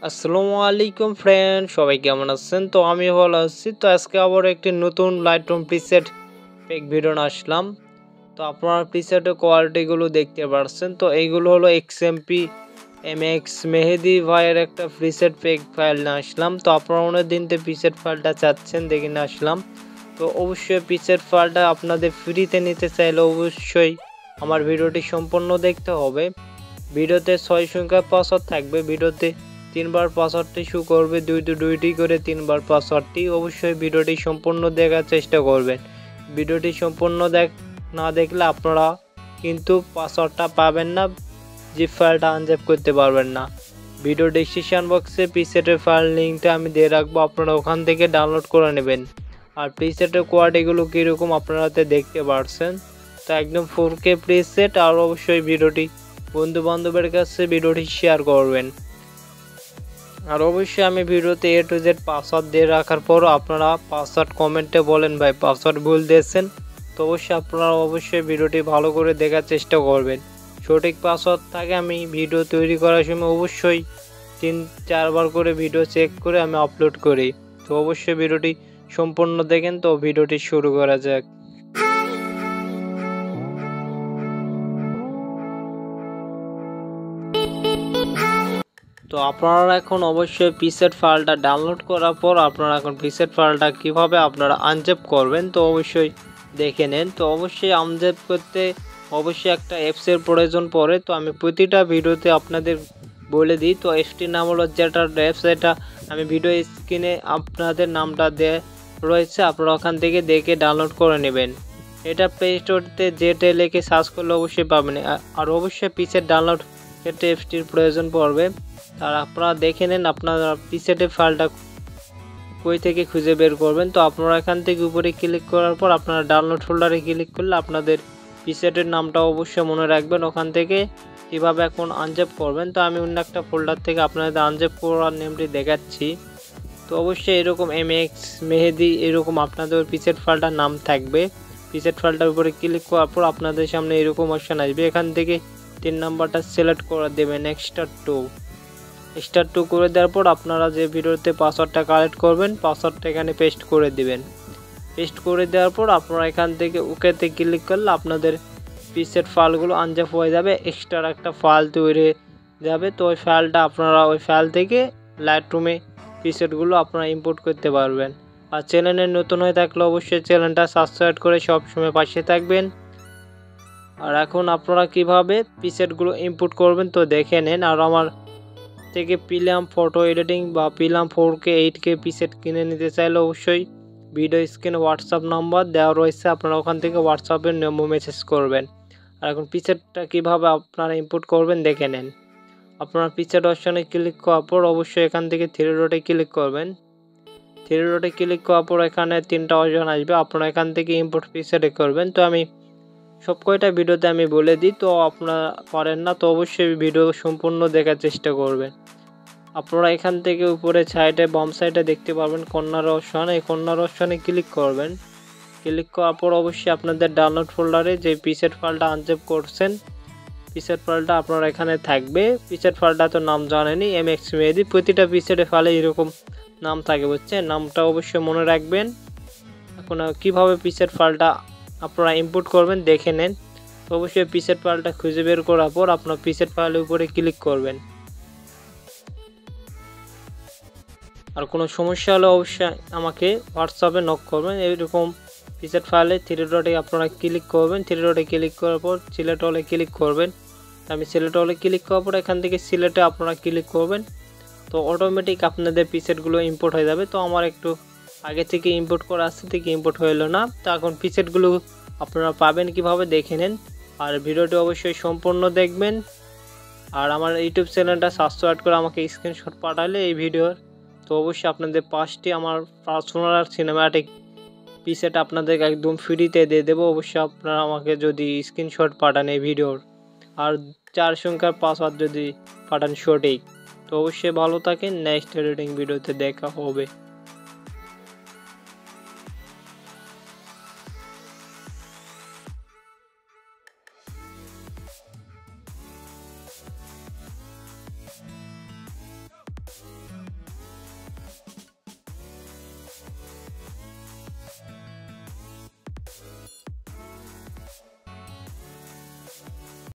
আসসালামু আলাইকুম ফ্রেন্ড, সবাই কেমন আছেন? তো আমি ভালো আছি। তো আজকে আবার একটি নতুন লাইটরুম প্রিসেট পেক ভিডিও নিয়ে আসলাম। তো আপনারা প্রিসেটের কোয়ালিটিগুলো দেখতে পাচ্ছেন। তো এইগুলো হলো XMP MX মেহেদি ভাইয়ের একটা প্রিসেট পেক ফাইল নিয়ে আসলাম। তো আপনারা অনেক দিন থেকে প্রিসেট ফাইলটা চাচ্ছেন, দেখে নিয়ে আসলাম। তো অবশ্যই প্রিসেট ফাইলটা আপনাদের ফ্রিতে নিতে চাইলে অবশ্যই আমার ভিডিওটি সম্পূর্ণ দেখতে হবে। ভিডিওতে 6 সংখ্যার পাসওয়ার্ড থাকবে। ভিডিওতে 3বার পাসওয়ার্ডটি শো করবে, দুইটি করে 3বার পাসওয়ার্ডটি। অবশ্যই ভিডিওটি সম্পূর্ণ দেখার চেষ্টা করবেন। ভিডিওটি সম্পূর্ণ না দেখলে আপনারা কিন্তু পাসওয়ার্ডটা পাবেন না, জিপ ফাইলটা আনজিপ করতে পারবেন না। ভিডিও ডেসক্রিপশন বক্সে প্রিসেটের ফাইল লিঙ্কটা আমি দিয়ে রাখবো, আপনারা ওখান থেকে ডাউনলোড করে নেবেন। আর প্রিসেটের কোয়ালিটিগুলো কীরকম আপনারা দেখতে পারছেন। তো একদম 4K প্রিসেট। আর অবশ্যই ভিডিওটি বন্ধু বান্ধবের কাছে ভিডিওটি শেয়ার করবেন। আর অবশ্যই আমি ভিডিওতে A to Z পাসওয়ার্ড দিয়ে রাখার পরও আপনারা পাসওয়ার্ড কমেন্টে বলেন ভাই পাসওয়ার্ড ভুল দিয়েছেন। তো আপনারা অবশ্যই ভিডিওটি ভালো করে দেখার চেষ্টা করবেন। সঠিক পাসওয়ার্ড থাকে আমি ভিডিও তৈরি করার সময় অবশ্যই 3-4 বার করে ভিডিও চেক করে আমি আপলোড করি। তো অবশ্যই ভিডিওটি সম্পূর্ণ দেখেন। তো ভিডিওটি শুরু করা যাক। তো আপনারা এখন অবশ্যই প্রিসেট ফাইলটা ডাউনলোড করার পর আপনারা এখন প্রিসেট ফাইলটা কিভাবে আপনারা আনজেপ করবেন তো অবশ্যই দেখে নেন। তো অবশ্যই আনজেপ করতে অবশ্যই একটা অ্যাপসের প্রয়োজন পড়ে। তো আমি প্রতিটা ভিডিওতে আপনাদের বলে দিই। তো অ্যাপসটির নাম হলো যেটা অ্যাপস, এটা আমি ভিডিও স্ক্রিনে আপনাদের নামটা দেওয়া রয়েছে, আপনারা ওখান থেকে দেখে ডাউনলোড করে নেবেন। এটা প্লে স্টোরতে যেটা লিখে সার্চ করলে অবশ্যই পাবেন। আর অবশ্যই প্রিসেট ডাউনলোড ক্ষেত্রে অ্যাপসটির প্রয়োজন পড়বে। আর আপনারা দেখে নেন আপনারা প্রিসেটের ফাইলটা কই থেকে খুঁজে বের করবেন। তো আপনারা এখান থেকে উপরে ক্লিক করার পর আপনারা ডাউনলোড ফোল্ডারে ক্লিক করলে আপনাদের প্রিসেটের নামটা অবশ্যই মনে রাখবেন। ওখান থেকে কীভাবে এখন আনজেপ করবেন তো আমি অন্য একটা ফোল্ডার থেকে আপনাদের আনজেপ করার নেমটি দেখাচ্ছি। তো অবশ্যই এরকম MX মেহেদি এরকম আপনাদের প্রিসেট ফাইলটার নাম থাকবে। প্রিসেট ফাইলটার উপরে ক্লিক করার পর আপনাদের সামনে এরকম অপশান আসবে। এখান থেকে 3 নাম্বারটা সিলেক্ট করে দেবেন, স্টার 2 করে দেওয়ার পর আপনারা যে ভিডিওতে পাসওয়ার্ডটা কালেক্ট করবেন পাসওয়ার্ডটা এখানে পেস্ট করে দিবেন। পেস্ট করে দেওয়ার পর আপনারা এখান থেকে ওকেতে ক্লিক করলে আপনাদের প্রিসেট ফাইলগুলো আনজেপ হয়ে যাবে, এক্সট্রা একটা ফাইল তৈরি যাবে। তো ওই ফাইলটা আপনারা ওই ফাইল থেকে লাইটরুমে প্রিসেটগুলো আপনারা ইম্পোর্ট করতে পারবেন। আর চ্যানেলে নতুন হয়ে থাকলে অবশ্যই চ্যানেলটা সাবস্ক্রাইব করে সবসময় পাশে থাকবেন। আর এখন আপনারা কিভাবে প্রিসেটগুলো ইম্পোর্ট করবেন তো দেখে নেন। আর আমার থেকে প্রিমিয়াম ফটো এডিটিং বা প্রিমিয়াম 4K 8K প্রিসেট কিনে নিতে চাইলে অবশ্যই ভিডিও স্ক্রিনে হোয়াটসঅ্যাপ নাম্বার দেওয়া রয়েছে, আপনারা ওখান থেকে হোয়াটসঅ্যাপের নম্বর মেসেজ করবেন। আর এখন প্রিসেটটা কীভাবে আপনারা ইম্পোর্ট করবেন দেখে নেন। আপনারা প্রিসেট অপশনে ক্লিক করার পর অবশ্যই এখান থেকে 3 ডটে ক্লিক করবেন। 3 ডটে ক্লিক করার পর এখানে 3টা অপশন আসবে, আপনারা এখান থেকে ইম্পোর্ট প্রিসেটে করবেন। তো আমি সব কয়টা ভিডিওতে আমি বলে দিই, তো আপনারা পারেন না তো অবশ্যই ভিডিও সম্পূর্ণ দেখার চেষ্টা করবেন। আপনারা এখান থেকে উপরে সাইডে বাম সাইডে দেখতে পারবেন কর্নার অপশন, এই কর্নার অপশনে ক্লিক করবেন। ক্লিক করার পর অবশ্যই আপনাদের ডাউনলোড ফোল্ডারে যে প্রিসেট ফাইলটা আনজেপ করছেন প্রিসেট ফাইলটা আপনারা এখানে থাকবে। প্রিসেট ফাইলটা তো নাম জানেনই, MX মেহেদি। প্রতিটা প্রিসেটের ফাইলে এরকম নাম থাকে, বুঝছেন? নামটা অবশ্যই মনে রাখবেন। এখন কীভাবে প্রিসেট ফাইলটা আপনারা ইম্পোর্ট করবেন দেখে নেন। তো অবশ্যই প্রিসেট ফাইলটা খুঁজে বের করার পর আপনার প্রিসেট ফাইলের উপরে ক্লিক করবেন। আর কোনো সমস্যা হলে অবশ্যই আমাকে হোয়াটসঅ্যাপে নক করবেন। এরকম প্রিসেট ফাইলে 3 ডটে আপনারা ক্লিক করবেন। 3 ডটে ক্লিক করার পর সিলেক্ট অলে ক্লিক করবেন। আমি সিলেক্ট অলে ক্লিক করার পর এখান থেকে সিলেক্টে আপনারা ক্লিক করবেন। তো অটোমেটিক আপনাদের প্রিসেটগুলো ইম্পোর্ট হয়ে যাবে। তো আমার একটু আগে থেকে ইম্পোর্ট করা আসছে থেকে ইম্পোর্ট হলো না। তো এখন প্রিসেটগুলো আপনারা পাবেন কিভাবে দেখে নেন। আর ভিডিওটি অবশ্যই সম্পূর্ণ দেখবেন। আর আমার ইউটিউব চ্যানেলটা সাবস্ক্রাইব করে আমাকে স্ক্রিনশট পাঠালে এই ভিডিওর তো অবশ্যই আপনাদের 5টি আমার পার্সোনাল আর সিনেম্যাটিক প্রিসেট আপনাদের একদম ফ্রিতে দিয়ে দেবো। অবশ্যই আপনারা আমাকে যদি স্ক্রিনশট পাঠান এই ভিডিওর, আর 4 সংখ্যার পাসওয়ার্ড যদি পাঠান সঠিক। তো অবশ্যই ভালো থাকেন, নেক্সট এডিটিং ভিডিওতে দেখা হবে।